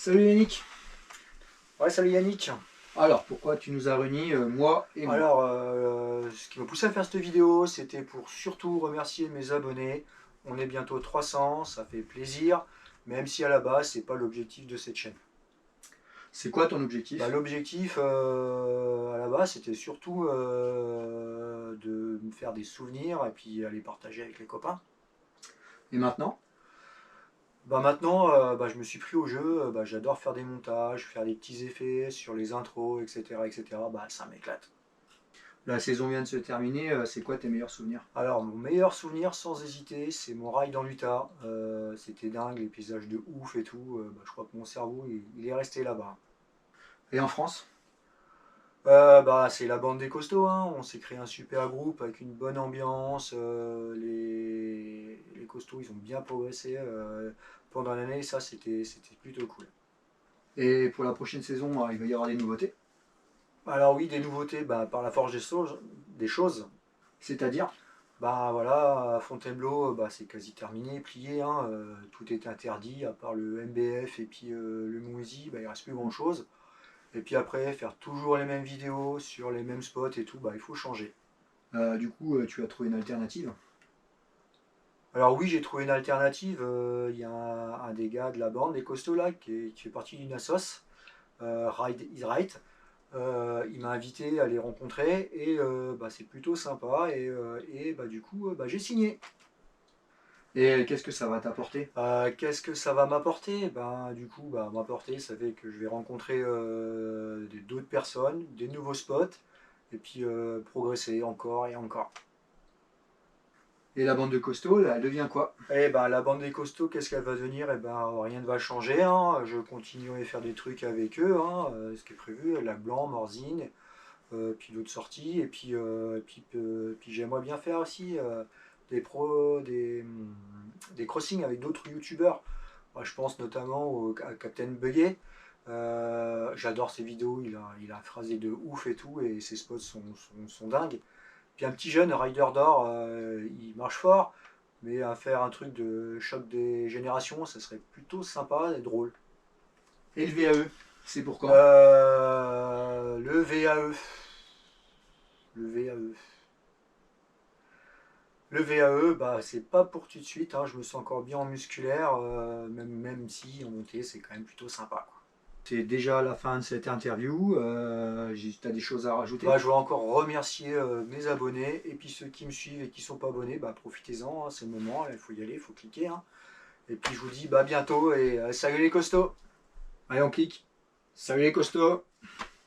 Salut Yannick. Ouais, salut Yannick. Alors, pourquoi tu nous as réunis, moi et moi? Alors, ce qui m'a poussé à faire cette vidéo, c'était pour surtout remercier mes abonnés. On est bientôt 300, ça fait plaisir, même si à la base, c'est pas l'objectif de cette chaîne. C'est quoi ton objectif? L'objectif à la base, c'était surtout de me faire des souvenirs et puis aller partager avec les copains. Et maintenant? Maintenant, je me suis pris au jeu, j'adore faire des montages, faire des petits effets sur les intros, etc. etc. Ça m'éclate. La saison vient de se terminer, c'est quoi tes meilleurs souvenirs? Alors, mon meilleur souvenir, sans hésiter, c'est mon ride dans l'Utah. C'était dingue, les paysages de ouf et tout. Je crois que mon cerveau, il est resté là-bas. Et en France? C'est la bande des costauds, hein. On s'est créé un super groupe avec une bonne ambiance. Les costauds, ils ont bien progressé pendant l'année. Ça, c'était plutôt cool. Et pour la prochaine saison, il va y avoir des nouveautés? Alors oui, des nouveautés, par la force des choses. C'est-à-dire? Voilà, à Fontainebleau, c'est quasi terminé, plié, hein, tout est interdit, à part le MBF et puis le Mouzy, il reste plus grand chose. Et puis après, faire toujours les mêmes vidéos sur les mêmes spots et tout, il faut changer. Du coup, tu as trouvé une alternative? Alors oui, j'ai trouvé une alternative, il y a un des gars de la bande, des costauds là, qui fait partie d'une assos, Ride is Right. Il m'a invité à les rencontrer et c'est plutôt sympa et du coup j'ai signé. Et qu'est-ce que ça va t'apporter? Qu'est-ce que ça va m'apporter? M'apporter, ça fait que je vais rencontrer d'autres personnes, des nouveaux spots, et puis progresser encore et encore. Et la bande de costauds, là, elle devient quoi? La bande des costauds, qu'est-ce qu'elle va devenir? Rien ne va changer, hein. Je continuerai à faire des trucs avec eux, hein, ce qui est prévu, Lac Blanc, Morzine, puis d'autres sorties, puis j'aimerais bien faire aussi des crossings avec d'autres youtubeurs. Moi, je pense notamment à Captain Buggy. J'adore ses vidéos, il a phrasé de ouf et tout, et ses spots sont dingues. Puis un petit jeune, Rider d'Or, il marche fort, mais à faire un truc de choc des générations, ça serait plutôt sympa et drôle. Et le VAE, c'est pour quand? Le VAE. Le VAE. Le VAE, c'est pas pour tout de suite, hein, je me sens encore bien en musculaire, même si en montée, c'est quand même plutôt sympa, quoi. C'est déjà la fin de cette interview. Tu as des choses à rajouter? Je voudrais encore remercier mes abonnés et puis ceux qui me suivent et qui ne sont pas abonnés, profitez-en, hein, c'est le moment, il faut y aller, il faut cliquer, hein. Et puis je vous dis bientôt et salut les costauds. Allez, on clique. Salut les costauds!